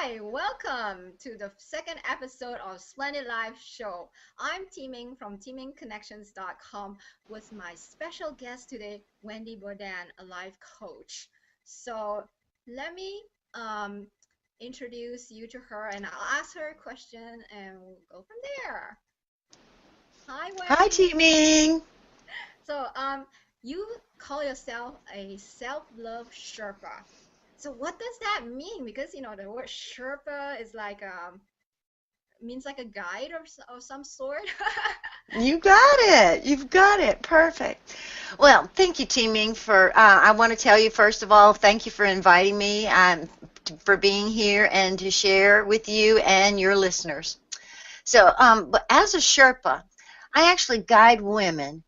Hi, welcome to the second episode of Splendid Life Show. I'm Teaming from teamingconnections.com with my special guest today, Wendy Baudin, a life coach. So let me um, introduce you to her and I'll ask her a question and we'll go from there. Hi, Hi, Wendy. teaming. So you call yourself a self-love Sherpa. So what does that mean? Because the word Sherpa is like means like a guide of some sort. You got it. You've got it. Perfect. Well, thank you, teaming, for. I want to tell you first of all, thank you for inviting me, for being here, and to share with you and your listeners. So, but as a Sherpa, I actually guide women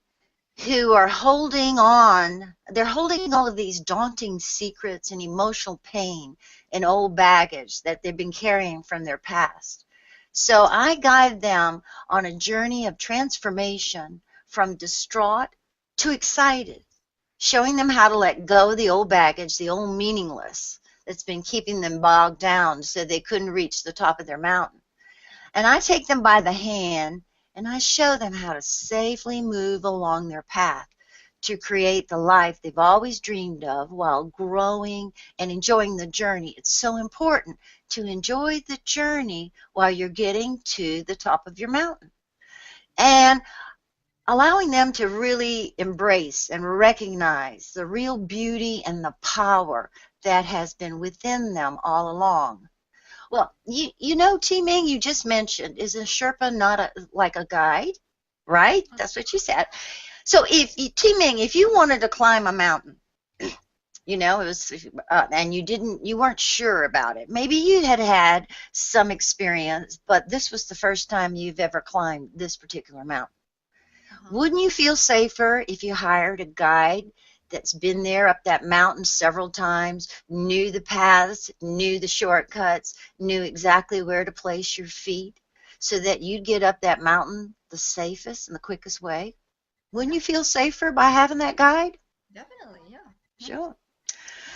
who are holding on. They're holding all of these daunting secrets and emotional pain and old baggage that they've been carrying from their past. So I guide them on a journey of transformation from distraught to excited, showing them how to let go of the old baggage, the old meaningless that's been keeping them bogged down so they couldn't reach the top of their mountain. And I take them by the hand and I show them how to safely move along their path to create the life they've always dreamed of while growing and enjoying the journey. It's so important to enjoy the journey while you're getting to the top of your mountain. And allowing them to really embrace and recognize the real beauty and the power that has been within them all along. Well, Ming, you just mentioned, is a Sherpa not like a guide, right? That's what you said. So Ming, if you wanted to climb a mountain, it was, and you weren't sure about it. Maybe you had had some experience, but this was the first time you've ever climbed this particular mountain. Wouldn't you feel safer if you hired a guide that's been there up that mountain several times, knew the paths, knew the shortcuts, knew exactly where to place your feet so that you'd get up that mountain the safest and the quickest way? Wouldn't you feel safer by having that guide? Definitely, yeah. Sure.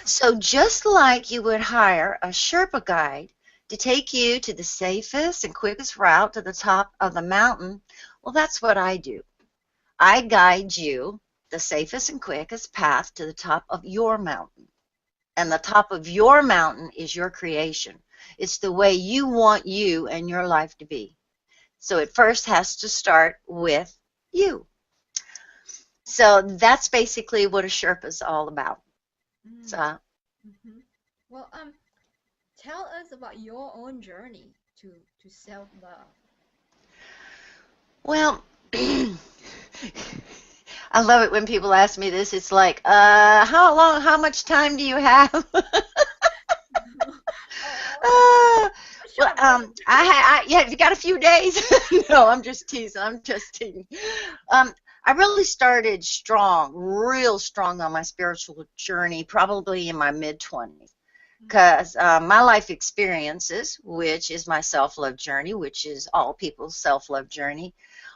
So just like you would hire a Sherpa guide to take you to the safest and quickest route to the top of the mountain, well, that's what I do. I guide you the safest and quickest path to the top of your mountain. And the top of your mountain is your creation. It's the way you want you and your life to be. So it first has to start with you. So that's basically what a Sherpa is all about. Mm. So, Well, tell us about your own journey to self-love. well, I love it when people ask me this. It's like, how much time do you have? Yeah, you got a few days? No, I'm just teasing. I'm just teasing. I really started strong, real strong on my spiritual journey, probably in my mid-20s. Because my life experiences, which is my self-love journey, which is all people's self-love journey,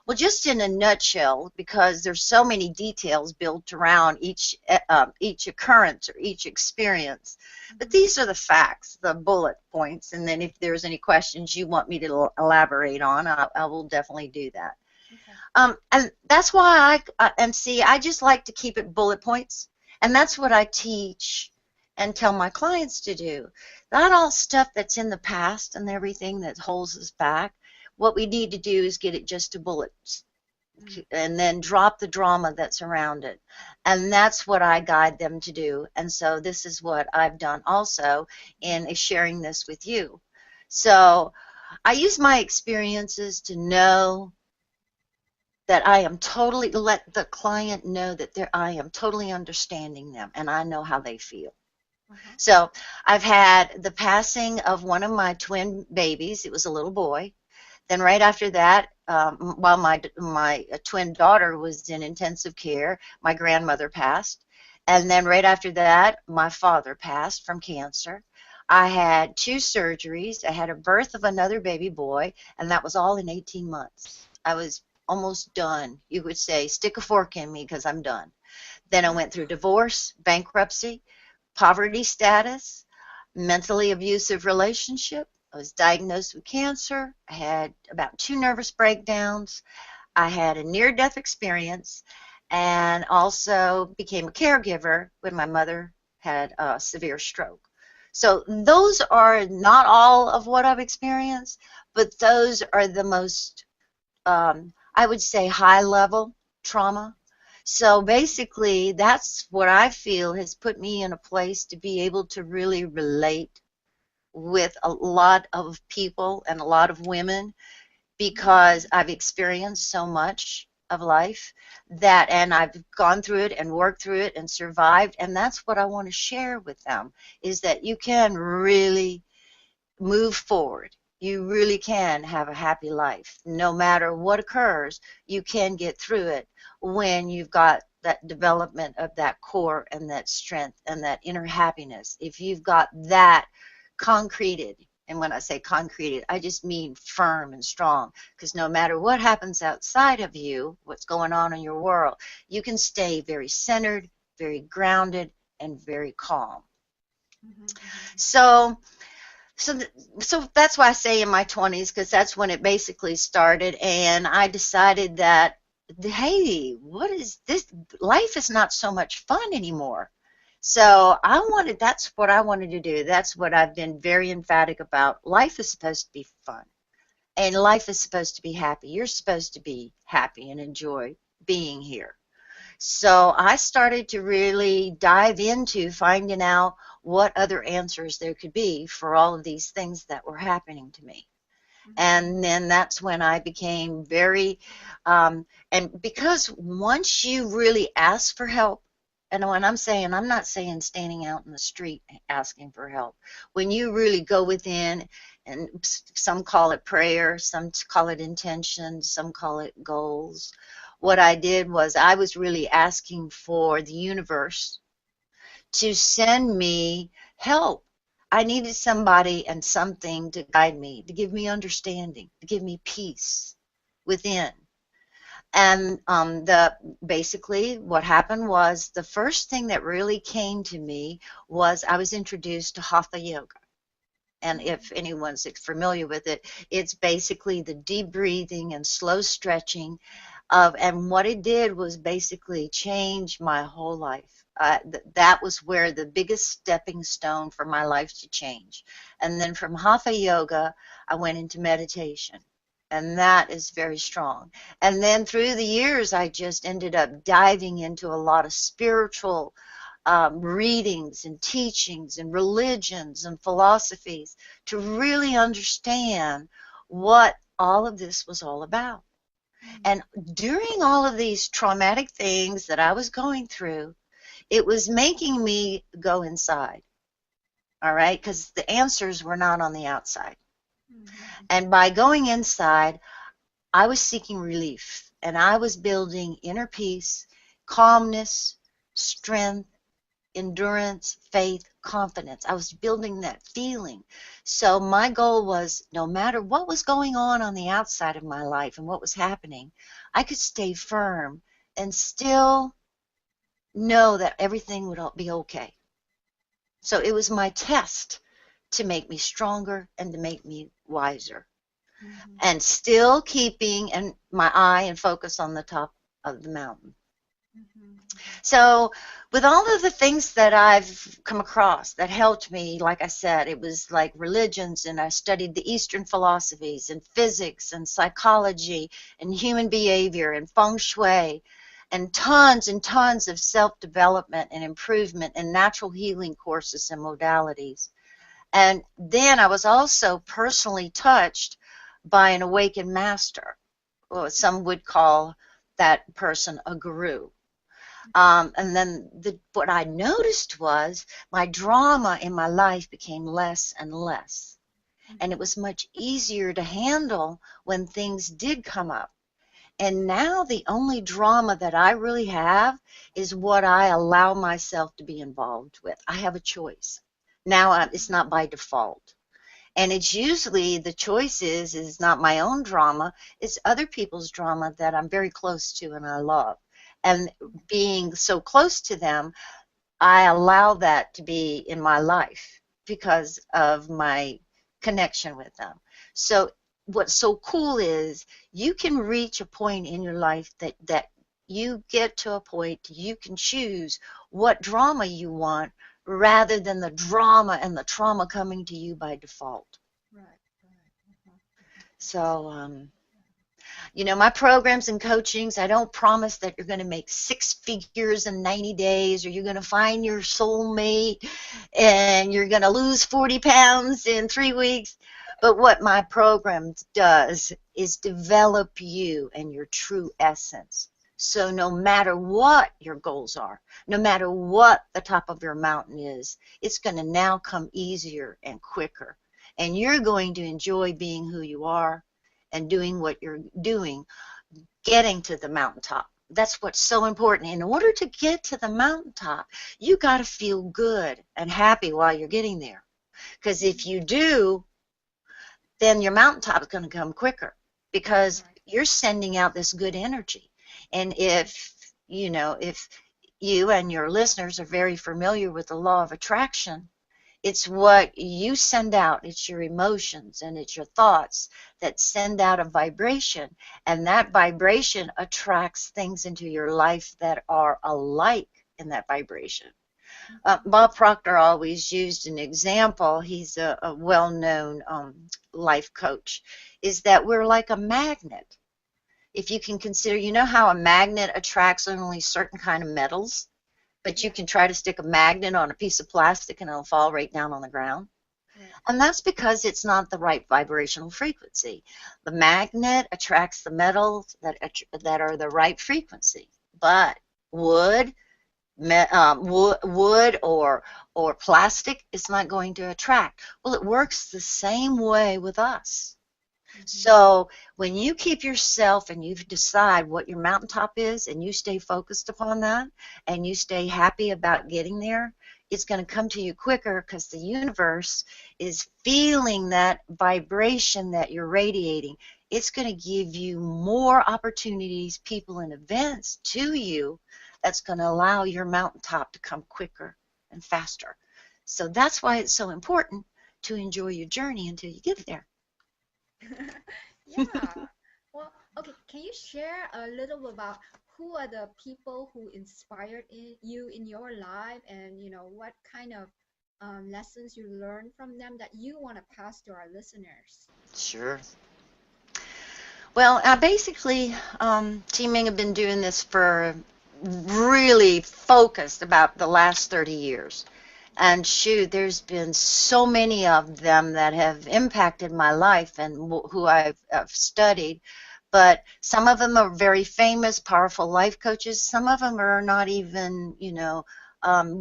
well, just in a nutshell, because there's so many details built around each occurrence or each experience. But these are the facts, the bullet points, and then if there's any questions you want me to elaborate on, I will definitely do that. Okay. And that's why I just like to keep it bullet points, and that's what I teach and tell my clients to do. Not all stuff that's in the past and everything that holds us back. What we need to do is get it just to bullets and then drop the drama that's around it. And that's what I guide them to do. And so this is what I've done also in sharing this with you. So I use my experiences to know that I am totally, let the client know that I am totally understanding them and I know how they feel. So I've had the passing of one of my twin babies. It was a little boy. Then right after that, while my twin daughter was in intensive care, my grandmother passed. And then right after that, my father passed from cancer. I had 2 surgeries. I had a birth of another baby boy, and that was all in 18 months. I was almost done. You would say, stick a fork in me because I'm done. Then I went through divorce, bankruptcy, poverty status, mentally abusive relationship. I was diagnosed with cancer. I had about 2 nervous breakdowns. I had a near-death experience and also became a caregiver when my mother had a severe stroke. So those are not all of what I've experienced, but those are the most, I would say, high-level trauma. So basically, that's what I feel has put me in a place to be able to really relate with a lot of people and a lot of women because I've experienced so much of life that, and I've gone through it and worked through it and survived, and that's what I want to share with them, is that you can really move forward. You really can have a happy life. No matter what occurs, you can get through it when you've got that development of that core and that strength and that inner happiness. If you've got that concreted, and when I say concreted, I just mean firm and strong, because no matter what happens outside of you, what's going on in your world, you can stay very centered, very grounded, and very calm. So so, so that's why I say in my 20s, because that's when it basically started, and I decided that, hey, what is this? Life is not so much fun anymore. So that's what I wanted to do. That's what I've been very emphatic about. Life is supposed to be fun, and life is supposed to be happy. You're supposed to be happy and enjoy being here. So I started to really dive into finding out what other answers there could be for all of these things that were happening to me. And then that's when I became very, and because once you really ask for help, and when I'm saying, I'm not saying standing out in the street asking for help. When you really go within, and some call it prayer, some call it intention, some call it goals. What I did was I was really asking for the universe to send me help. I needed somebody and something to guide me, to give me understanding, to give me peace within. And basically what happened was the first thing that really came to me was I was introduced to Hatha Yoga. And if anyone's familiar with it, it's basically the deep breathing and slow stretching and what it did was basically change my whole life. That was where the biggest stepping stone for my life to change. And then from Hatha Yoga, I went into meditation. And that is very strong. And then through the years, I just ended up diving into a lot of spiritual readings and teachings and religions and philosophies to really understand what all of this was all about. And during all of these traumatic things that I was going through, it was making me go inside, all right, because the answers were not on the outside. And by going inside, I was seeking relief, and I was building inner peace, calmness, strength, endurance, faith, confidence. I was building that feeling. So my goal was no matter what was going on the outside of my life and what was happening, I could stay firm and still know that everything would be okay. So it was my test to make me stronger and to make me wiser. And still keeping my eye and focus on the top of the mountain. So with all of the things that I've come across that helped me, like I said, it was like religions, and I studied the Eastern philosophies and physics and psychology and human behavior and feng shui and tons of self-development and improvement and natural healing courses and modalities. And then I was also personally touched by an awakened master, or some would call that person a guru. And then what I noticed was my drama in my life became less and less. And it was much easier to handle when things did come up. And now the only drama that I really have is what I allow myself to be involved with. I have a choice. Now it's not by default. And it's usually the choice is not my own drama, it's other people's drama that I'm very close to and I love. And being so close to them, I allow that to be in my life because of my connection with them. So what's so cool is you can reach a point in your life that you get to a point you can choose what drama you want rather than the drama and the trauma coming to you by default. Right, right. So, my programs and coachings, I don't promise that you're going to make six figures in 90 days or you're going to find your soulmate and you're going to lose 40 pounds in 3 weeks. But what my program does is develop you and your true essence. So no matter what your goals are, no matter what the top of your mountain is, it's going to now come easier and quicker. And you're going to enjoy being who you are and doing what you're doing, getting to the mountaintop. That's what's so important. In order to get to the mountaintop, you got to feel good and happy while you're getting there. Because if you do, then your mountaintop is going to come quicker because you're sending out this good energy. And if you and your listeners are very familiar with the law of attraction, it's what you send out. It's your emotions and it's your thoughts that send out a vibration, and that vibration attracts things into your life that are alike in that vibration. Bob Proctor always used an example. He's a well-known life coach, is that we're like a magnet. If you can consider, how a magnet attracts only certain kind of metals, but you can try to stick a magnet on a piece of plastic and it'll fall right down on the ground. And that's because it's not the right vibrational frequency. The magnet attracts the metals that are the right frequency. But wood or plastic is not going to attract. Well, it works the same way with us. So when you keep yourself and you decide what your mountaintop is and you stay focused upon that and you stay happy about getting there, it's going to come to you quicker because the universe is feeling that vibration that you're radiating. It's going to give you more opportunities, people, and events to you that's going to allow your mountaintop to come quicker and faster. So that's why it's so important to enjoy your journey until you get there. Yeah. Well, okay. Can you share a little about who are the people who inspired you in your life, and what kind of lessons you learned from them that you want to pass to our listeners? Sure. Well, I basically, Teaming have been doing this for really focused about the last 30 years. And shoot, there's been so many of them that have impacted my life and who I've studied. But some of them are very famous, powerful life coaches. Some of them are not even,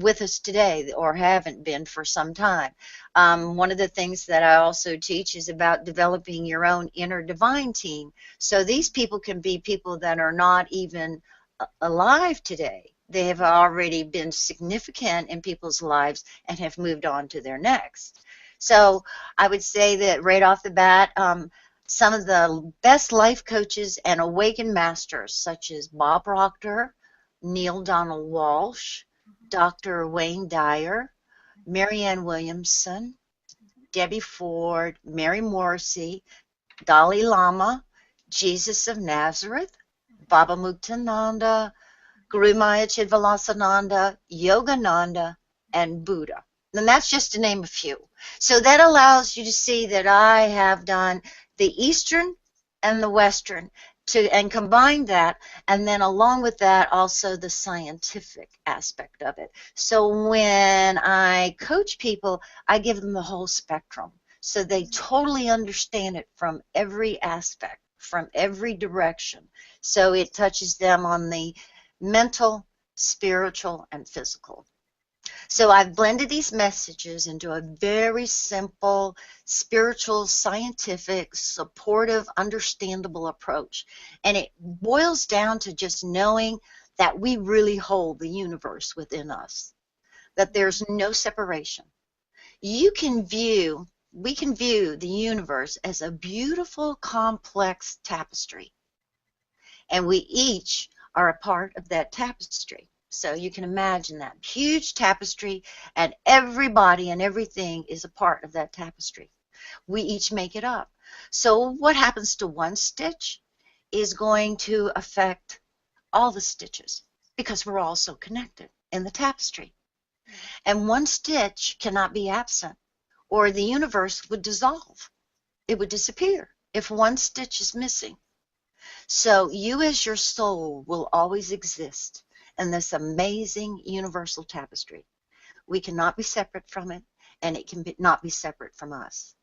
with us today or haven't been for some time. One of the things that I also teach is about developing your own inner divine team. So these people can be people that are not even alive today. They have already been significant in people's lives and have moved on to their next. So I would say that right off the bat, some of the best life coaches and awakened masters, such as Bob Proctor, Neil Donald Walsh, Dr. Wayne Dyer, Marianne Williamson, Debbie Ford, Mary Morrissey, Dalai Lama, Jesus of Nazareth, Baba Muktananda, Guru Maya Chidvilasananda, Yogananda, and Buddha. And that's just to name a few. So that allows you to see that I have done the Eastern and the Western and combine that, and then along with that also the scientific aspect of it. So when I coach people, I give them the whole spectrum so they totally understand it from every aspect, from every direction. So it touches them on the mental, spiritual, and physical. So I've blended these messages into a very simple, spiritual, scientific, supportive, understandable approach. And it boils down to just knowing that we really hold the universe within us, that there's no separation. We can view the universe as a beautiful, complex tapestry. And we each are a part of that tapestry. So you can imagine that huge tapestry, and everybody and everything is a part of that tapestry. We each make it up. So what happens to one stitch is going to affect all the stitches because we're all so connected in the tapestry. And one stitch cannot be absent, or the universe would dissolve. It would disappear if one stitch is missing. So you as your soul will always exist in this amazing universal tapestry. We cannot be separate from it, and it can not be separate from us.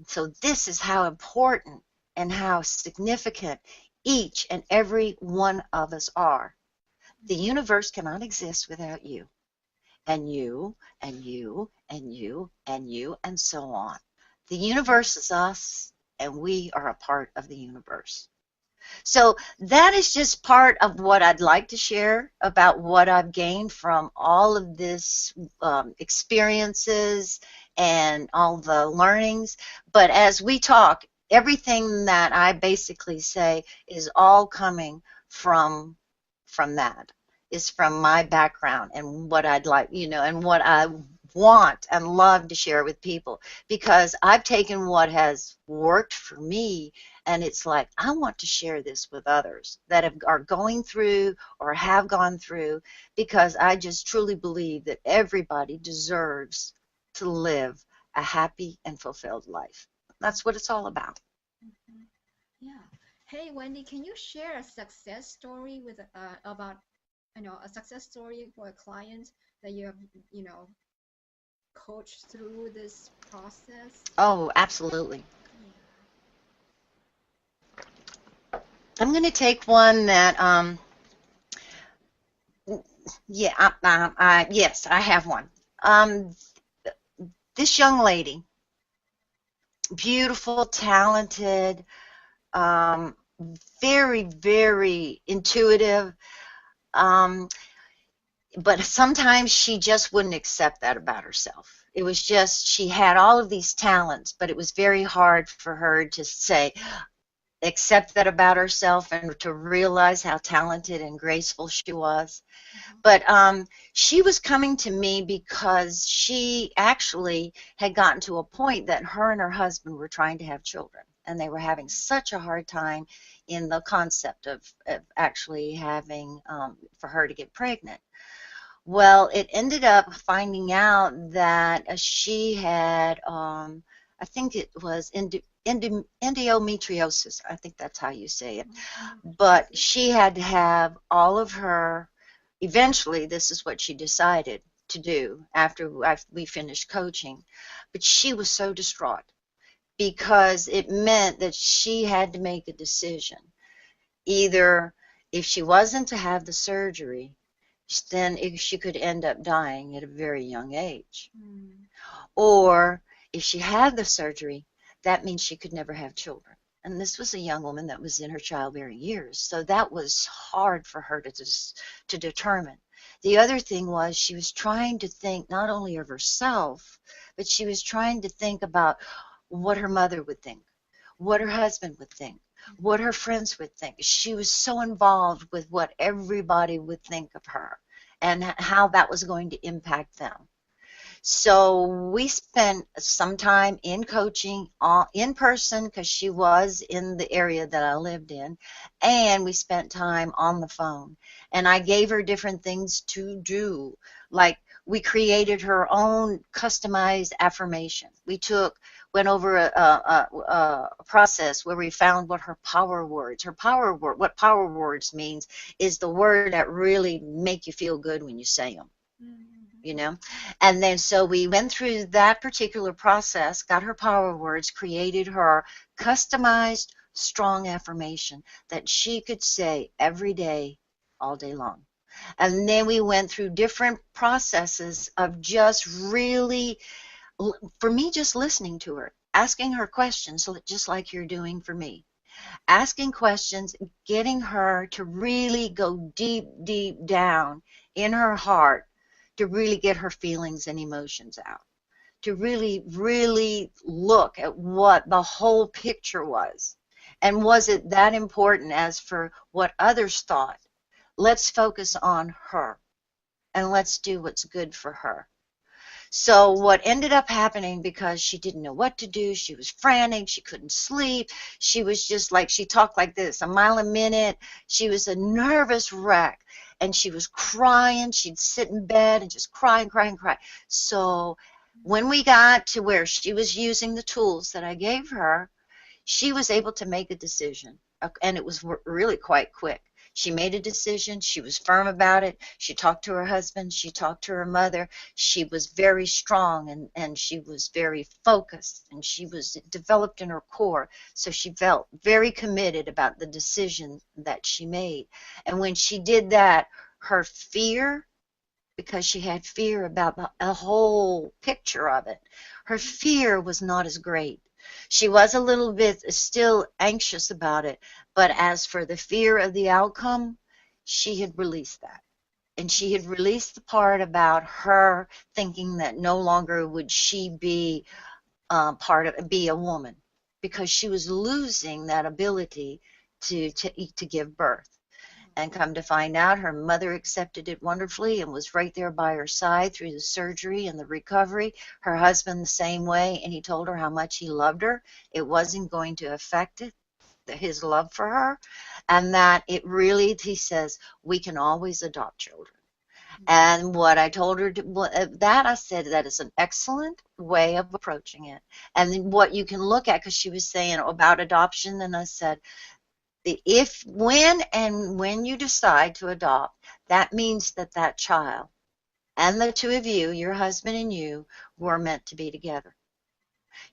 So this is how important and how significant each and every one of us are. The universe cannot exist without you, and you, and you, and you, and you, and so on. The universe is us, and we are a part of the universe. So that is just part of what I'd like to share about what I've gained from all of this experiences and all the learnings. But as we talk, everything that I basically say is all coming from that, is from my background and what I'd like, and what I want and love to share with people, because I've taken what has worked for me, and it's like I want to share this with others that are going through or have gone through, because I just truly believe that everybody deserves to live a happy and fulfilled life. That's what it's all about. Mhm. Yeah. Hey, Wendy, can you share a success story with about a success story for a client that you have coached through this process? Oh, absolutely. Yeah. I'm going to take one that yeah, yes, I have one. Um, this young lady, beautiful, talented, um, very, very intuitive, um, but sometimes she just wouldn't accept that about herself. It was just, she had all of these talents, but it was very hard for her to say, accept that about herself and to realize how talented and graceful she was. Mhm. But she was coming to me because she actually had gotten to a point that her and her husband were trying to have children, and they were having such a hard time in the concept of actually having, for her to get pregnant. Well, it ended up finding out that she had, I think it was endometriosis. I think that's how you say it. But Endometriosis. she had to have all of her, eventually, this is what she decided to do after we finished coaching. But she was so distraught because it meant that she had to make a decision. Either if she wasn't to have the surgery, then she could end up dying at a very young age. Mm. Or if she had the surgery, that means she could never have children. And this was a young woman that was in her childbearing years. So that was hard for her to determine. The other thing was she was trying to think not only of herself, but she was trying to think about what her mother would think, what her husband would think, what her friends would think. She was so involved with what everybody would think of her and how that was going to impact them. So we spent some time in coaching in person because she was in the area that I lived in, and we spent time on the phone. And I gave her different things to do, like we created her own customized affirmation. Went over a process where we found what what power words means is the word that really make you feel good when you say them, Mhm. you know. And then so we went through that particular process, got her power words, created her customized strong affirmation that she could say every day, all day long. And then we went through different processes of just really, for me, just listening to her, asking her questions, just like you're doing for me, asking questions, getting her to really go deep, deep down in her heart to really get her feelings and emotions out, to really, really look at what the whole picture was. And was it that important as for what others thought? Let's focus on her. and let's do what's good for her. So what ended up happening, because she didn't know what to do, she was frantic, she couldn't sleep, she was just like, she talked like this, a mile a minute. She was a nervous wreck, and she was crying. She'd sit in bed and just cry and cry and cry. So when we got to where she was using the tools that I gave her, she was able to make a decision, and it was really quite quick. She made a decision. She was firm about it. She talked to her husband. She talked to her mother. She was very strong, and she was very focused, and she was developed in her core. So she felt very committed about the decision that she made. And when she did that, her fear, because she had fear about a whole picture of it, her fear was not as great. She was a little bit still anxious about it, but as for the fear of the outcome, she had released that. And she had released the part about her thinking that no longer would she be be a woman, because she was losing that ability to give birth. And come to find out, her mother accepted it wonderfully and was right there by her side through the surgery and the recovery. Her husband the same way, and he told her how much he loved her. It wasn't going to affect it, his love for her, and that it really, he says, we can always adopt children. And what I told her, that I said, that is an excellent way of approaching it. And then what you can look at, because she was saying about adoption, and I said, when you decide to adopt, that means that that child and the two of you, your husband and you, were meant to be together.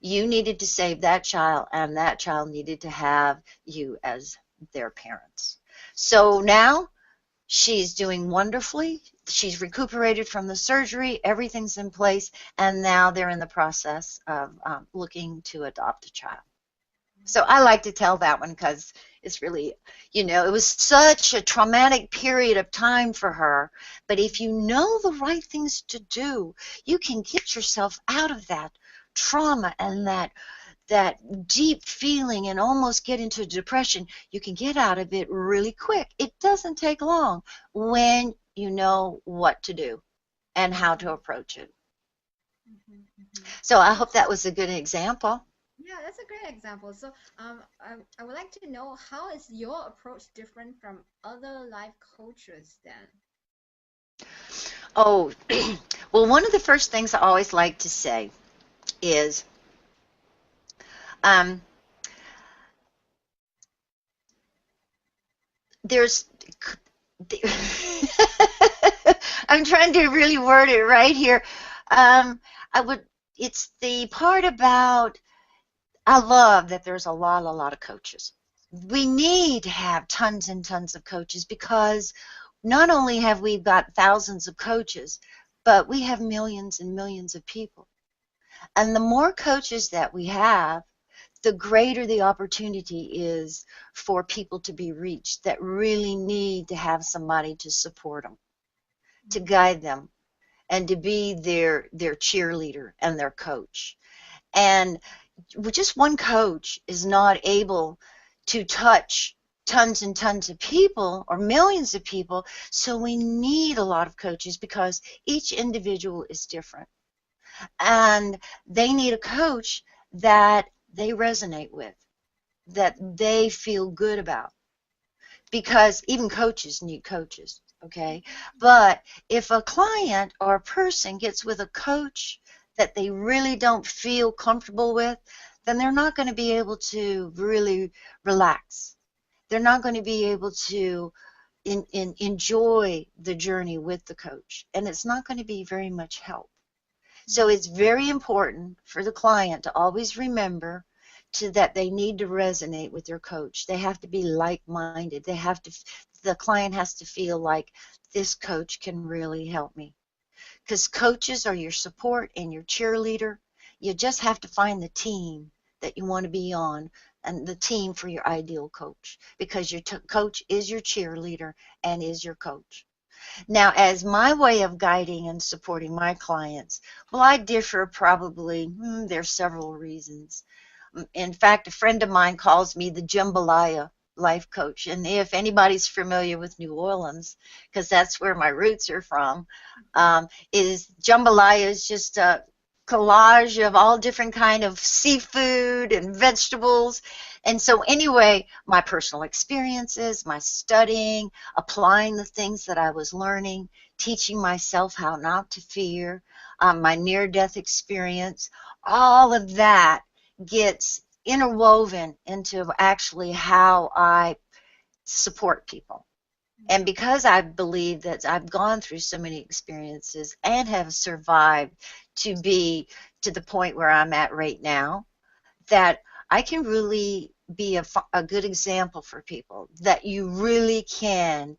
You needed to save that child, and that child needed to have you as their parents. So now she's doing wonderfully. She's recuperated from the surgery. Everything's in place, and now they're in the process of looking to adopt a child. So I like to tell that one because it's really, it was such a traumatic period of time for her. But if you know the right things to do, you can get yourself out of that trauma and that deep feeling and almost get into depression. You can get out of it really quick. It doesn't take long when you know what to do and how to approach it. So I hope that was a good example. Yeah, that's a great example. So, I would like to know, how is your approach different from other life coaches then? Oh, well, one of the first things I always like to say is, there's, I'm trying to really word it right here. It's the part about, I love that there's a lot of coaches. We need to have tons and tons of coaches, because not only have we got thousands of coaches, but we have millions and millions of people. And the more coaches that we have, the greater the opportunity is for people to be reached that really need to have somebody to support them, to guide them, and to be their cheerleader and their coach. And just one coach is not able to touch tons and tons of people or millions of people, so we need a lot of coaches because each individual is different. And they need a coach that they resonate with, that they feel good about, because even coaches need coaches, okay? But if a client or a person gets with a coach that they really don't feel comfortable with, then they're not going to be able to really relax. They're not going to be able to enjoy the journey with the coach, and it's not going to be very much help. So it's very important for the client to always remember that they need to resonate with their coach. They have to be like-minded. The client has to feel like this coach can really help me. Because coaches are your support and your cheerleader. You just have to find the team that you want to be on, and the team for your ideal coach, because your coach is your cheerleader and is your coach. Now, as my way of guiding and supporting my clients, well, I differ probably, there's several reasons. In fact, a friend of mine calls me the jambalaya life coach. And if anybody's familiar with New Orleans, because that's where my roots are from, is jambalaya is just a collage of all different kind of seafood and vegetables. And so anyway, my personal experiences, my studying, applying the things that I was learning, teaching myself how not to fear, my near-death experience, all of that gets interwoven into actually how I support people. And because I believe that I've gone through so many experiences and have survived to be to the point where I'm at right now, that I can really be a good example for people, that you really can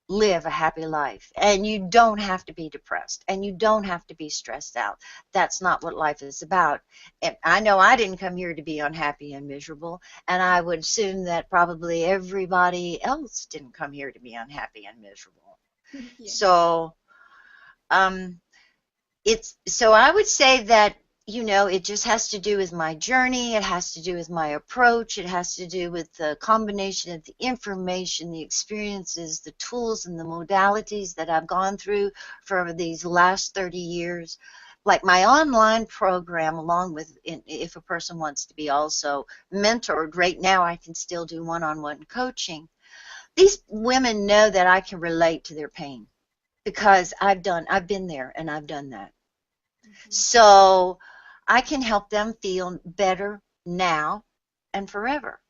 live a happy life, and you don't have to be depressed, and you don't have to be stressed out. That's not what life is about. And I know I didn't come here to be unhappy and miserable, and I would assume that probably everybody else didn't come here to be unhappy and miserable. Yeah. So um, so I would say that, it just has to do with my journey. It has to do with my approach. It has to do with the combination of the information, the experiences, the tools, and the modalities that I've gone through for these last 30 years. Like my online program, along with, if a person wants to be also mentored, right now I can still do one-on-one coaching. These women know that I can relate to their pain because I've been there and I've done that. So I can help them feel better now and forever.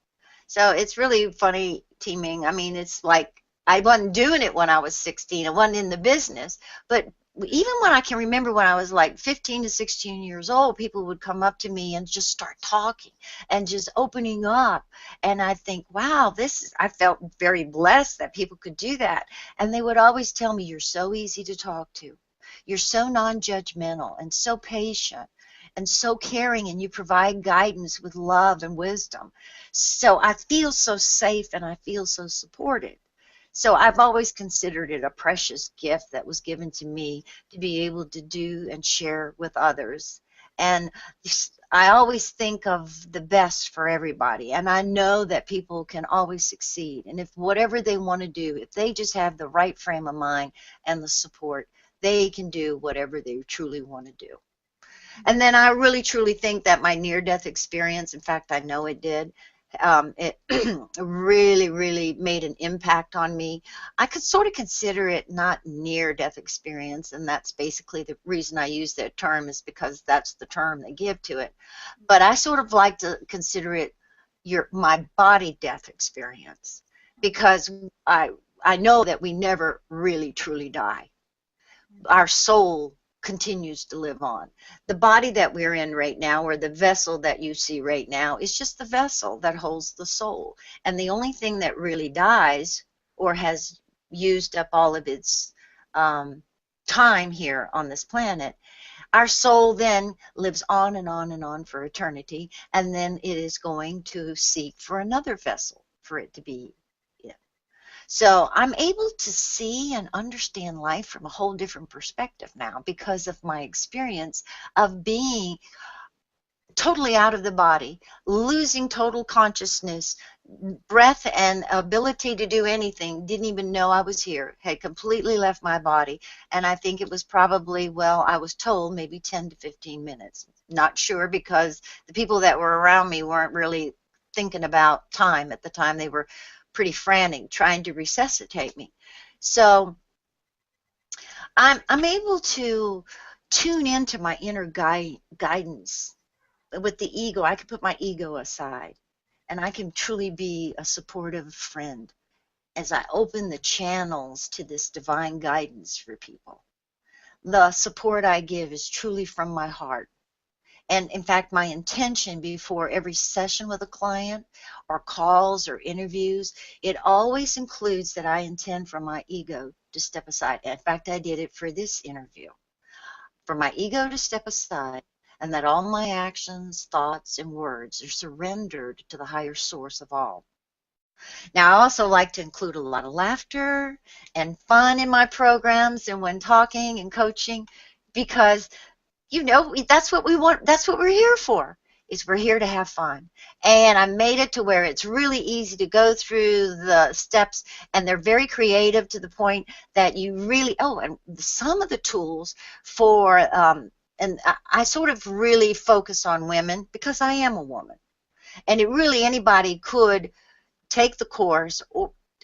So it's really funny, teaming. I mean, it's like I wasn't doing it when I was 16. I wasn't in the business. But even when I can remember when I was like 15 to 16 years old, people would come up to me and just start talking and just opening up. And I think, wow, I felt very blessed that people could do that. And they would always tell me, you're so easy to talk to. You're so non-judgmental and so patient and so caring, and you provide guidance with love and wisdom. So I feel so safe and I feel so supported. So I've always considered it a precious gift that was given to me to be able to do and share with others. And I always think of the best for everybody. And I know that people can always succeed. And if whatever they want to do, if they just have the right frame of mind and the support, they can do whatever they truly want to do. And then I really truly think that my near-death experience, in fact, I know it did, it really, really made an impact on me. I could sort of consider it not near-death experience, and that's basically the reason I use that term, is because that's the term they give to it. But I sort of like to consider it my body death experience, because I know that we never really truly die. Our soul continues to live on. The body that we're in right now, or the vessel that you see right now, is just the vessel that holds the soul. And the only thing that really dies or has used up all of its time here on this planet, our soul then lives on and on and on for eternity, and then it is going to seek for another vessel for it to be. So I'm able to see and understand life from a whole different perspective now because of my experience of being totally out of the body, losing total consciousness, breath and ability to do anything, didn't even know I was here, had completely left my body. And I think it was probably, well, I was told maybe 10 to 15 minutes. Not sure, because the people that were around me weren't really thinking about time at the time. They were pretty frantic trying to resuscitate me. So I'm able to tune into my inner guidance. With the ego, I can put my ego aside, and I can truly be a supportive friend as I open the channels to this divine guidance for people. The support I give is truly from my heart. And in fact, my intention before every session with a client or calls or interviews, it always includes that I intend for my ego to step aside. In fact, I did it for this interview. For my ego to step aside, and that all my actions, thoughts, and words are surrendered to the higher source of all. Now, I also like to include a lot of laughter and fun in my programs and when talking and coaching, because that's what we want. That's what we're here for, is we're here to have fun. And I made it to where it's really easy to go through the steps, and they're very creative to the point that you really, and some of the tools for, and I sort of really focus on women because I am a woman. And it really, anybody could take the course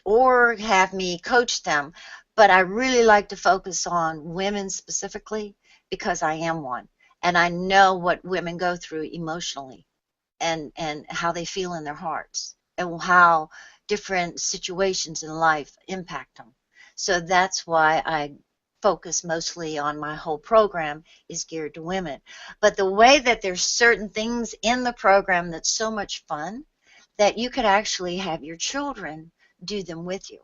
or have me coach them, but I really like to focus on women specifically because I am one. And I know what women go through emotionally and how they feel in their hearts and how different situations in life impact them. So that's why I focus mostly on my whole program is geared to women. But the way that there's certain things in the program that's so much fun that you could actually have your children do them with you.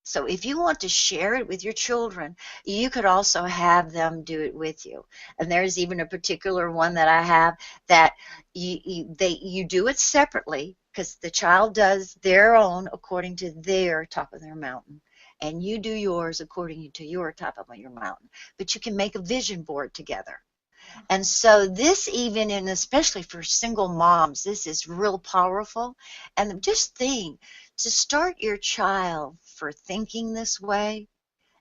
So if you want to share it with your children, you could also have them do it with you. And there's even a particular one that I have that you do it separately because the child does their own according to their top of their mountain. And you do yours according to your top of your mountain. But you can make a vision board together. And so this even, and especially for single moms, this is real powerful. And just think, to start your child for thinking this way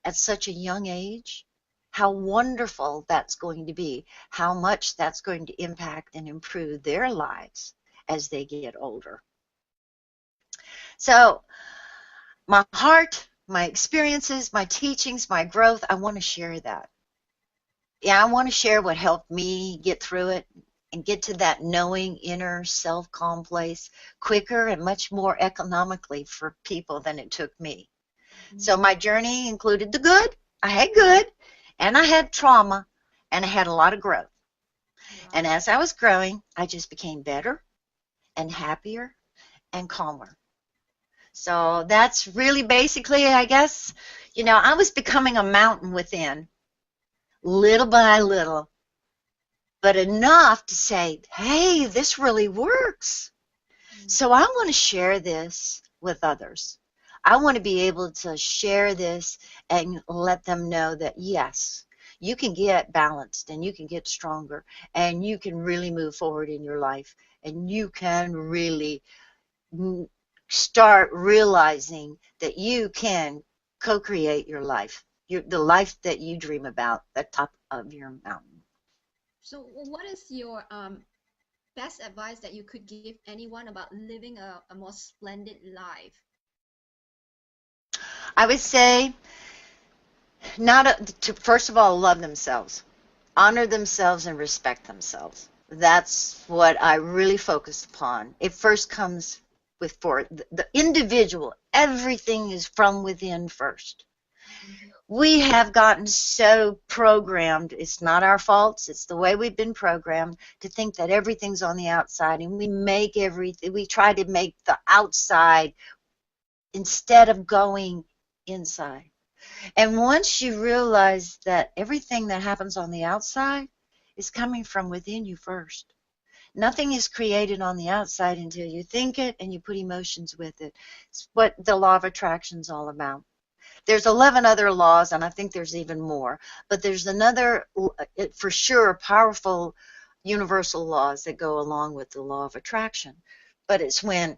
at such a young age, how wonderful that's going to be, how much that's going to impact and improve their lives as they get older. So my heart, my experiences, my teachings, my growth, I want to share that. Yeah, I want to share what helped me get through it and get to that knowing inner self-calm place quicker and much more economically for people than it took me. Mm-hmm. So my journey included the good. I had good, and I had trauma, and I had a lot of growth. Wow. And as I was growing, I just became better and happier and calmer. So that's really basically, I guess, I was becoming a mountain within, little by little, but enough to say, hey, this really works. Mm-hmm. So I want to share this with others. I want to be able to share this and let them know that, yes, you can get balanced and you can get stronger and you can really move forward in your life and you can really start realizing that you can co-create your life, the life that you dream about, the top of your mountain. So what is your best advice that you could give anyone about living a more splendid life? I would say to first of all, love themselves, honor themselves, and respect themselves. That's what I really focus upon. It first comes for the individual. Everything is from within first. Mm-hmm. We have gotten so programmed. It's not our faults. It's the way we've been programmed to think that everything's on the outside, and we try to make the outside instead of going inside. And once you realize that everything that happens on the outside is coming from within you first. Nothing is created on the outside until you think it and you put emotions with it. It's what the law of attraction is all about. There's 11 other laws, and I think there's even more. But there's another, for sure, powerful universal laws that go along with the law of attraction. But it's when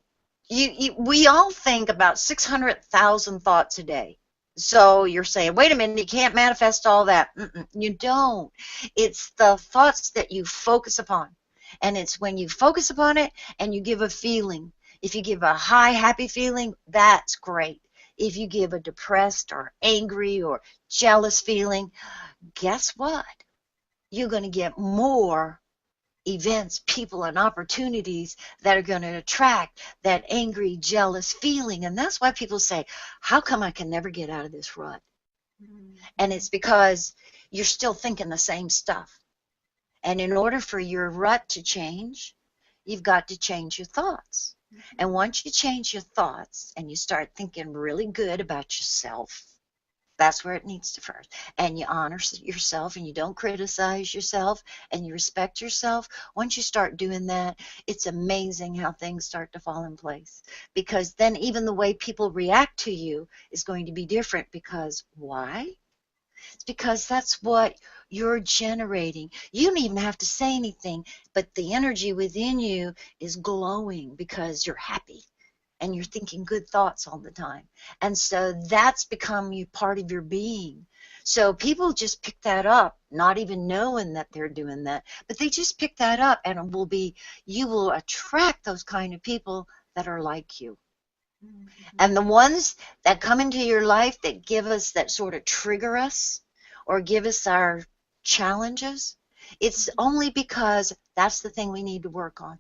we all think about 600,000 thoughts a day. So you're saying, wait a minute, you can't manifest all that. You don't. It's the thoughts that you focus upon. And it's when you focus upon it and you give a feeling. If you give a high, happy feeling, that's great. If you give a depressed or angry or jealous feeling, guess what? You're going to get more events, people, and opportunities that are going to attract that angry, jealous feeling. And that's why people say, how come I can never get out of this rut? Mm-hmm. And it's because you're still thinking the same stuff. And in order for your rut to change, you've got to change your thoughts. Mm-hmm. And once you change your thoughts and you start thinking really good about yourself, that's where it needs to first. And you honor yourself and you don't criticize yourself and you respect yourself. Once you start doing that, it's amazing how things start to fall in place. Because then even the way people react to you is going to be different. Because why? It's because that's what you're generating. You don't even have to say anything, but the energy within you is glowing because you're happy and you're thinking good thoughts all the time. And so that's become you part of your being. So people just pick that up, not even knowing that they're doing that, but they just pick that up, and it will be, you will attract those kind of people that are like you. Mm-hmm. And the ones that come into your life that give us, that sort of trigger us or give us our challenges, it's only because that's the thing we need to work on.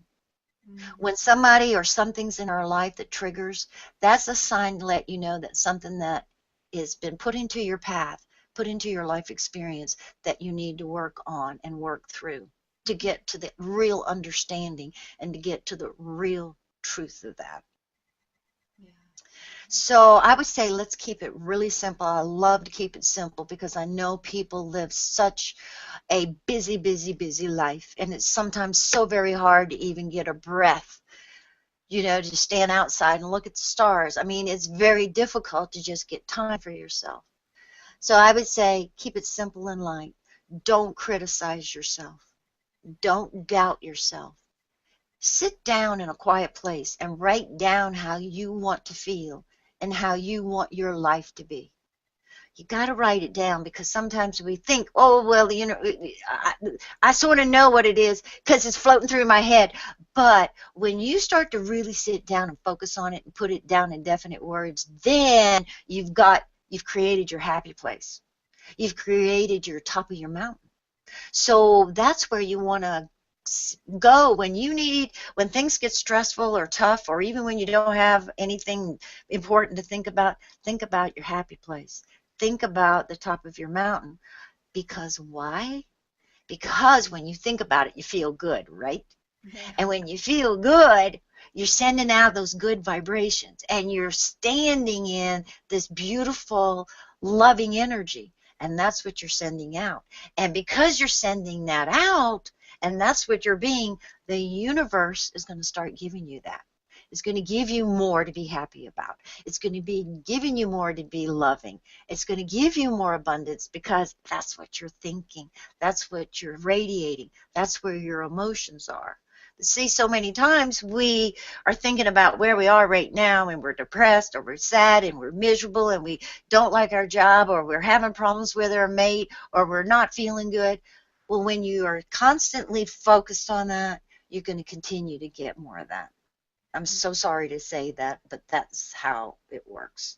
Mm-hmm. When somebody or something's in our life that triggers, that's a sign to let you know that something that has been put into your path, put into your life experience, that you need to work on and work through to get to the real understanding and to get to the real truth of that. Yeah. So I would say let's keep it really simple. I love to keep it simple because I know people live such a busy, busy, busy life, and it's sometimes so very hard to even get a breath, to stand outside and look at the stars. I mean, it's very difficult to just get time for yourself. So I would say keep it simple and light. Don't criticize yourself. Don't doubt yourself. Sit down in a quiet place and write down how you want to feel and how you want your life to be. You got to write it down because sometimes we think, oh, well, I sort of know what it is because it's floating through my head. But when you start to really sit down and focus on it and put it down in definite words, then you've created your happy place. You've created your top of your mountain. So that's where you want to go when things get stressful or tough, or even when you don't have anything important to think about your happy place. Think about the top of your mountain. Because why? Because when you think about it, you feel good, right? Yeah. And when you feel good, you're sending out those good vibrations and you're standing in this beautiful, loving energy. And that's what you're sending out. And because you're sending that out, and that's what you're being, the universe is going to start giving you that. It's going to give you more to be happy about. It's going to be giving you more to be loving. It's going to give you more abundance because that's what you're thinking. That's what you're radiating. That's where your emotions are. See, so many times we are thinking about where we are right now, and we're depressed or we're sad and we're miserable and we don't like our job, or we're having problems with our mate, or we're not feeling good. Well, when you are constantly focused on that, you're going to continue to get more of that. I'm so sorry to say that, but that's how it works.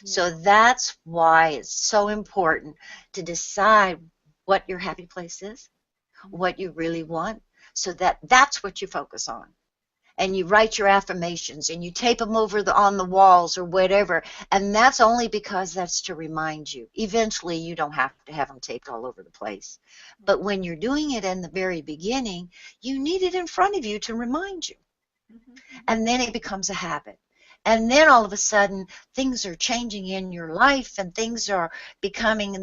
Yeah. So that's why it's so important to decide what your happy place is, what you really want, so that's what you focus on. And you write your affirmations and you tape them on the walls or whatever. And that's only because that's to remind you. Eventually, you don't have to have them taped all over the place. But when you're doing it in the very beginning, you need it in front of you to remind you. Mm-hmm. And then it becomes a habit. And then all of a sudden, things are changing in your life, and things are coming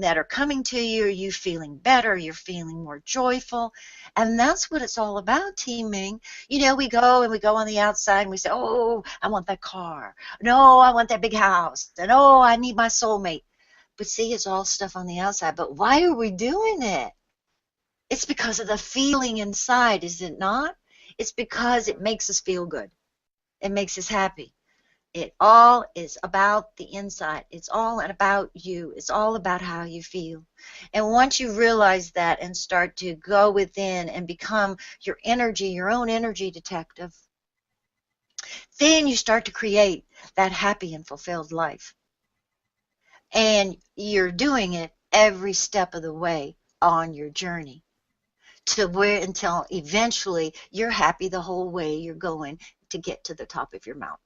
to you. You feeling better, you're feeling more joyful. And that's what it's all about, teaming. We go on the outside and we say, oh, I want that car. No, I want that big house. And oh, I need my soulmate. But see, it's all stuff on the outside. But why are we doing it? It's because of the feeling inside, is it not? It's because it makes us feel good. It makes us happy. It all is about the inside. It's all about you. It's all about how you feel. And once you realize that and start to go within and become your own energy detective, then you start to create that happy and fulfilled life. And you're doing it every step of the way on your journey to where until eventually you're happy the whole way you're going to get to the top of your mountain.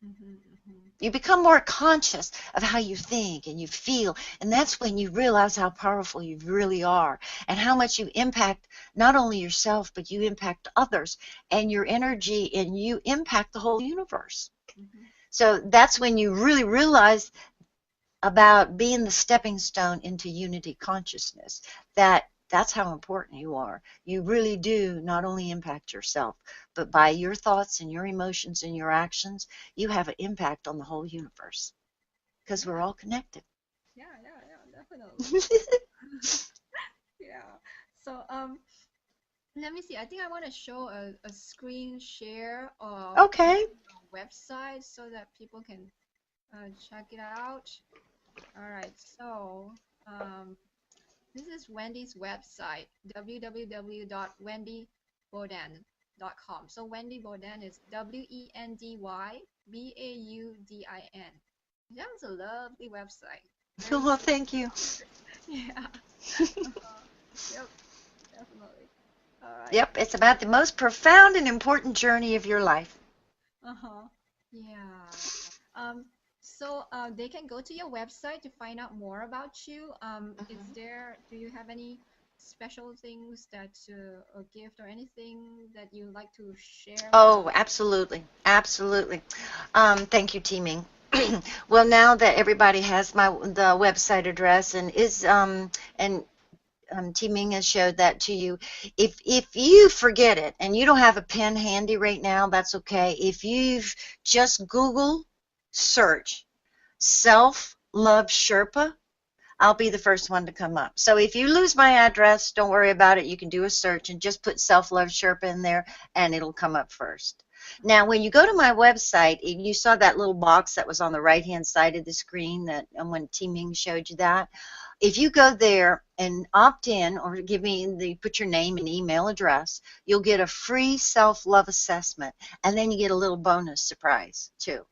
Mm-hmm. Mm-hmm. You become more conscious of how you think and you feel, and that's when you realize how powerful you really are and how much you impact not only yourself, but you impact others, and your energy, and you impact the whole universe. Mm-hmm. So that's when you really realize about being the stepping stone into unity consciousness, that's how important you are. You really do not only impact yourself, but by your thoughts and your emotions and your actions, you have an impact on the whole universe because we're Yeah. all connected. Yeah. Yeah. Yeah. definitely. Yeah. So let me see. I think I want to show a screen share of Okay. your website so that people can check it out. All right. So um, this is Wendy's website, www.wendybaudin.com. So Wendy Baudin is WendyBaudin. That's a lovely website. Very Well, simple. thank you. Yeah. Yep, definitely. All right. Yep, it's about the most profound and important journey of your life. Uh-huh. Yeah. Um, so they can go to your website to find out more about you. Do you have any special things that a gift or anything that you like to share with Oh, absolutely. Absolutely. Thank you, Teaming. Well, now that everybody has the website address and is and Teaming has showed that to you. If you forget it and you don't have a pen handy right now, that's okay. If you've just Google search Self-Love Sherpa, I'll be the first one to come up. So if you lose my address, don't worry about it. You can do a search and just put Self-Love Sherpa in there and it'll come up first. Now, when you go to my website, you saw that little box that was on the right-hand side of the screen that when Ming showed you that. If you go there and opt in or put your name and email address, you'll get a free self-love assessment. And then you get a little bonus surprise too.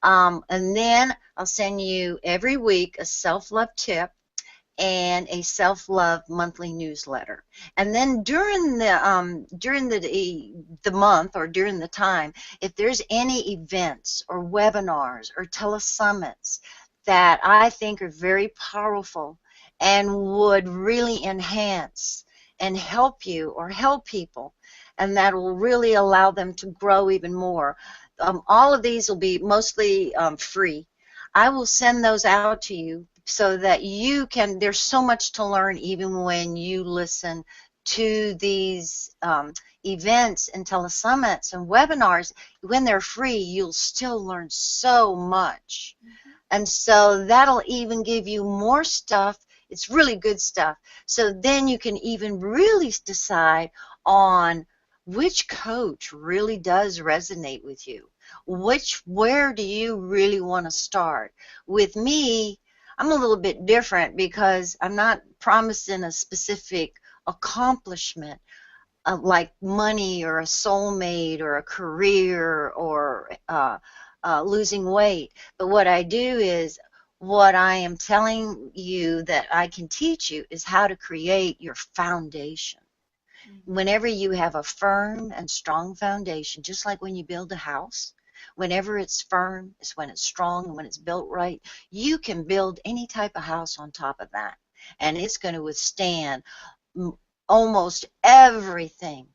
And then I'll send you every week a self-love tip and a self-love monthly newsletter. And then during the month or during the time, if there's any events or webinars or telesummits that I think are very powerful and would really enhance and help you or help people, and that will really allow them to grow even more. All of these will be mostly free. I will send those out to you so that there's so much to learn even when you listen to these events and telesummits and webinars. When they're free, you'll still learn so much. And so that'll even give you more stuff. It's really good stuff. So then you can even really decide on which coach really does resonate with you. Where do you really want to start? With me, I'm a little bit different because I'm not promising a specific accomplishment like money or a soulmate or a career or losing weight. But what I do is what I am telling you that I can teach you is how to create your foundation. Whenever you have a firm and strong foundation, just like when you build a house, whenever it's firm is when it's strong, and when it's built right, you can build any type of house on top of that. And it's going to withstand almost everything.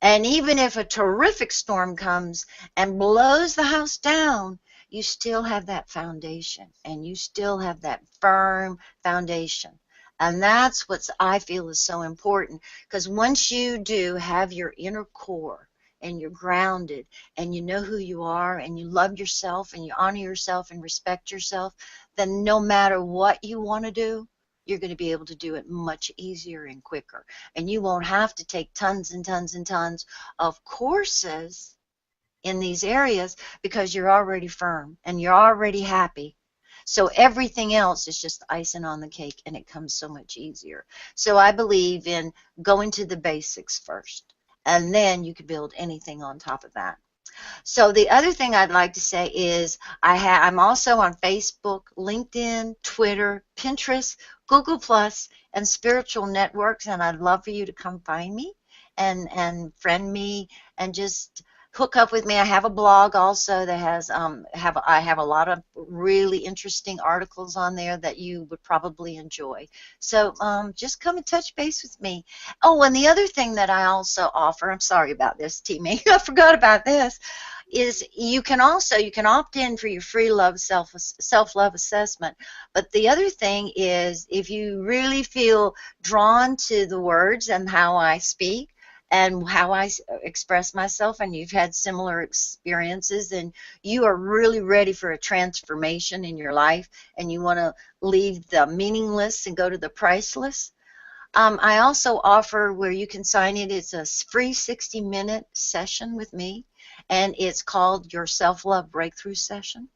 And even if a terrific storm comes and blows the house down, you still have that foundation and you still have that firm foundation. And that's what I feel is so important, because once you do have your inner core and you're grounded and you know who you are and you love yourself and you honor yourself and respect yourself, then no matter what you want to do, you're going to be able to do it much easier and quicker. And you won't have to take tons and tons and tons of courses in these areas because you're already firm and you're already happy. So everything else is just icing on the cake, and it comes so much easier. So I believe in going to the basics first, and then you can build anything on top of that. So the other thing I'd like to say is I'm also on Facebook, LinkedIn, Twitter, Pinterest, Google Plus, and spiritual networks, and I'd love for you to come find me and friend me and just hook up with me. I have a blog also that has I have a lot of really interesting articles on there that you would probably enjoy. So just come and touch base with me. Oh, and the other thing that I also offer, I'm sorry about this, T-Me, I forgot about this, is you can opt in for your free self-love assessment. But the other thing is, if you really feel drawn to the words and how I speak, and how I express myself, and you've had similar experiences, and you are really ready for a transformation in your life, and you want to leave the meaningless and go to the priceless, I also offer where you can sign in. It's a free 60-minute session with me, and it's called your Self-Love Breakthrough Session.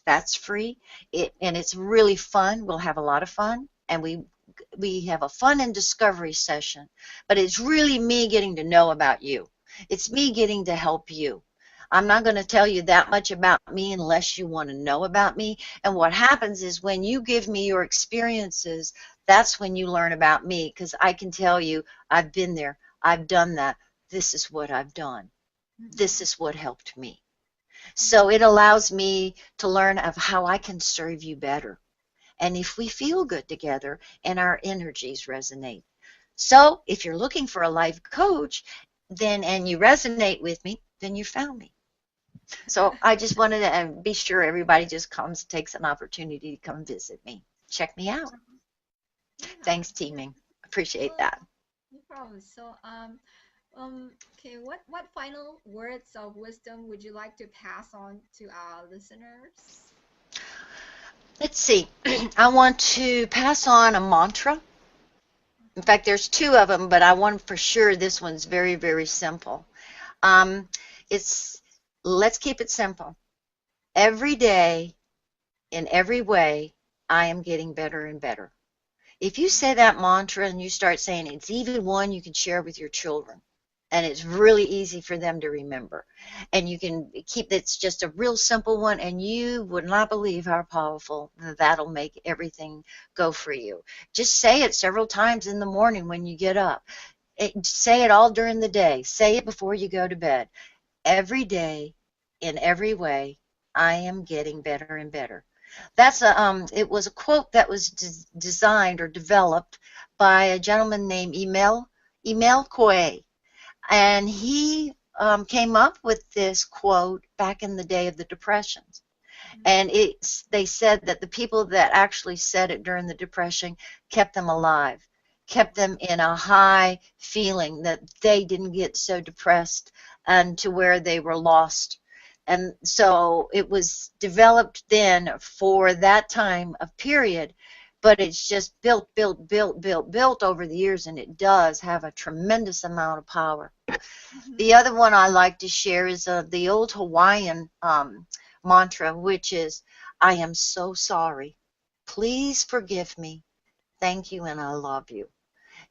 That's free, and it's really fun. We'll have a lot of fun, and we have a fun and discovery session, but it's really me getting to know about you. It's me getting to help you. I'm not going to tell you that much about me unless you want to know about me. And what happens is when you give me your experiences, that's when you learn about me, because I can tell you, I've been there, I've done that, this is what I've done, this is what helped me. So it allows me to learn of how I can serve you better. And if we feel good together and our energies resonate. So if you're looking for a life coach, then and you resonate with me, then you found me. So I just wanted to be sure everybody just comes, takes an opportunity to come visit me. Check me out. Yeah. Thanks, teaming. Appreciate Well, that. no problem. So, okay, what final words of wisdom would you like to pass on to our listeners? Let's see. I want to pass on a mantra. In fact, there's two of them, but I want for sure this one's very, very simple. Um, it's let's keep it simple. Every day, in every way, I am getting better and better. If you say that mantra and you start saying it, it's even one you can share with your children. And it's really easy for them to remember. And you can keep it's just a real simple one, and you would not believe how powerful that'll make everything go for you. Just say it several times in the morning when you get up. Say it all during the day. Say it before you go to bed. Every day, in every way, I am getting better and better. It was a quote that was designed or developed by a gentleman named Emil Coué, and he came up with this quote back in the day of the Depressions. And they said that the people that actually said it during the Depression kept them alive, kept them in a high feeling that they didn't get so depressed and to where they were lost. And so it was developed then for that time of period, but it's just built over the years, and it does have a tremendous amount of power. The other one I like to share is the old Hawaiian mantra, which is, I am so sorry. Please forgive me. Thank you, and I love you.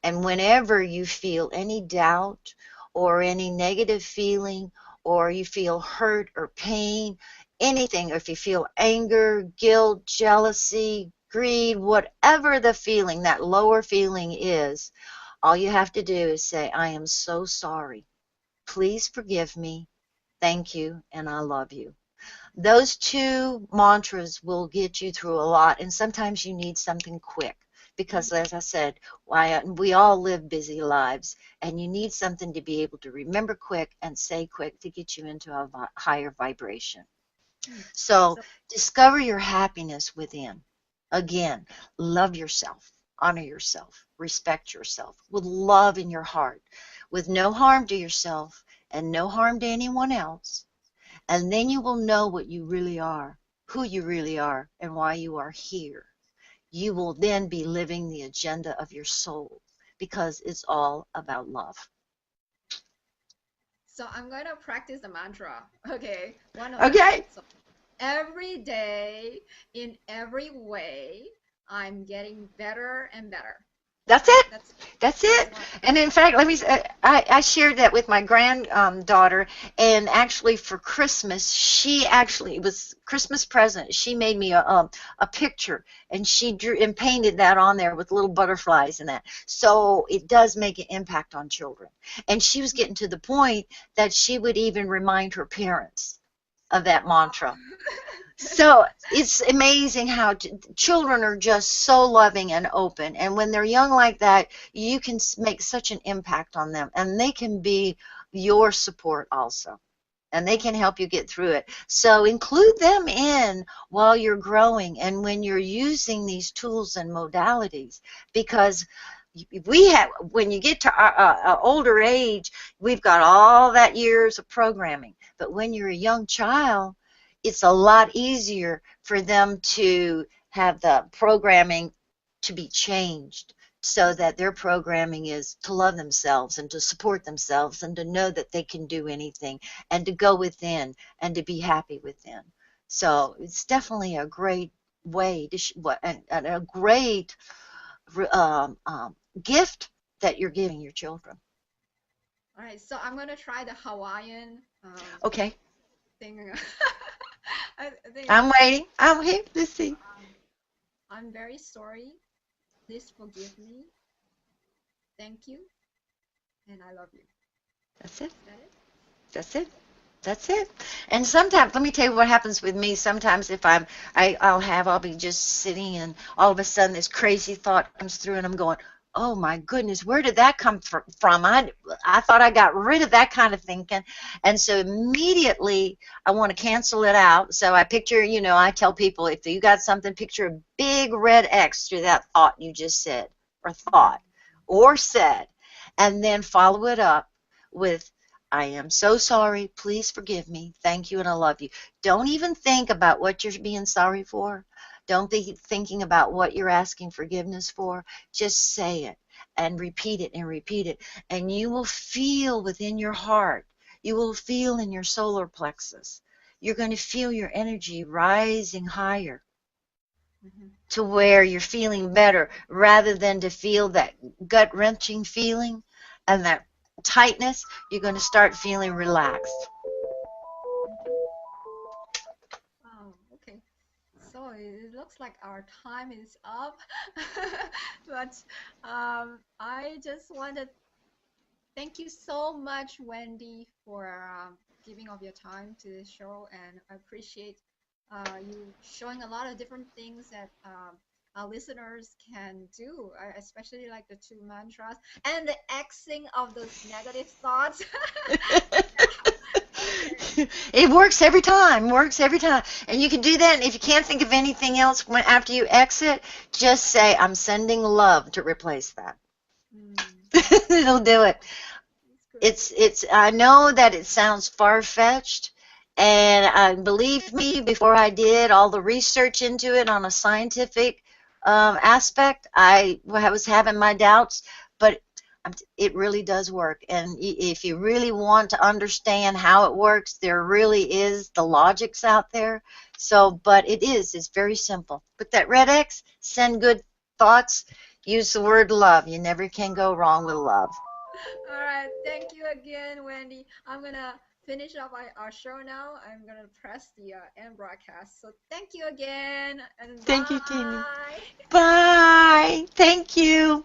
And whenever you feel any doubt or any negative feeling, or you feel hurt or pain, anything, or if you feel anger, guilt, jealousy, greed, whatever the feeling, that lower feeling is, all you have to do is say, I am so sorry. Please forgive me. Thank you, and I love you. Those two mantras will get you through a lot, and sometimes you need something quick because, as I said, we all live busy lives, and you need something to be able to remember quick and say quick to get you into a higher vibration. So discover your happiness within. Again, love yourself, honor yourself, respect yourself with love in your heart, with no harm to yourself and no harm to anyone else. And then you will know what you really are, who you really are, and why you are here. You will then be living the agenda of your soul because it's all about love. So I'm going to practice the mantra. Okay, one of them. Okay. So every day, in every way, I'm getting better and better. That's it. That's That's it. one. And in fact, I shared that with my granddaughter, and actually for Christmas, it was Christmas present. She made me a picture, and she drew and painted that on there with little butterflies and that. So it does make an impact on children. And she was getting to the point that she would even remind her parents of that mantra. So it's amazing how children are just so loving and open. And when they're young like that, you can make such an impact on them. And they can be your support also. And they can help you get through it. So include them in while you're growing and when you're using these tools and modalities. Because we have, when you get to our older age, we've got all that years of programming. But when you're a young child, it's a lot easier for them to have the programming to be changed so that their programming is to love themselves and to support themselves and to know that they can do anything and to go within and to be happy within. So it's definitely a great way to and a great um, um, gift that you're giving your children. All right, so I'm gonna try the Hawaiian Okay, thing. I think it's, I'm waiting. I'm here. Let's see. I'm very sorry. Please forgive me. Thank you, and I love you. That's it. Is that it? That's it. That's it. And sometimes, let me tell you what happens with me. Sometimes if I'll be just sitting and all of a sudden this crazy thought comes through and I'm going, oh my goodness, where did that come from? I thought I got rid of that kind of thinking. And so immediately I want to cancel it out. So I picture, I tell people, if you got something, picture a big red X through that thought you just said or thought or said, and then follow it up with, I am so sorry. Please forgive me. Thank you, and I love you. Don't even think about what you're being sorry for. Don't be thinking about what you're asking forgiveness for. Just say it and repeat it. And you will feel within your heart, you will feel in your solar plexus. You're going to feel your energy rising higher Mm-hmm. to where you're feeling better rather than to feel that gut-wrenching feeling and that tightness. You're going to start feeling relaxed. Mm-hmm. Oh, okay. So it looks like our time is up, but I just want to thank you so much, Wendy, for giving of your time to this show, and I appreciate you showing a lot of different things that our listeners can do, especially like the two mantras and the Xing of those negative thoughts. Okay. It works every time, works every time. And you can do that, and if you can't think of anything else after you exit, just say, I'm sending love to replace that. Mm, It'll do it. that's great. It's I know that it sounds far-fetched, and believe me, before I did all the research into it on a scientific aspect, I was having my doubts, but it really does work. And if you really want to understand how it works, there really is the logics out there. So, but it's very simple. Put that red X, send good thoughts, use the word love. You never can go wrong with love. All right. Thank you again, Wendy. I'm going to finish up our show now. I'm going to press the end broadcast. So thank you again and Thank you, Tammy. bye. Bye. Thank you.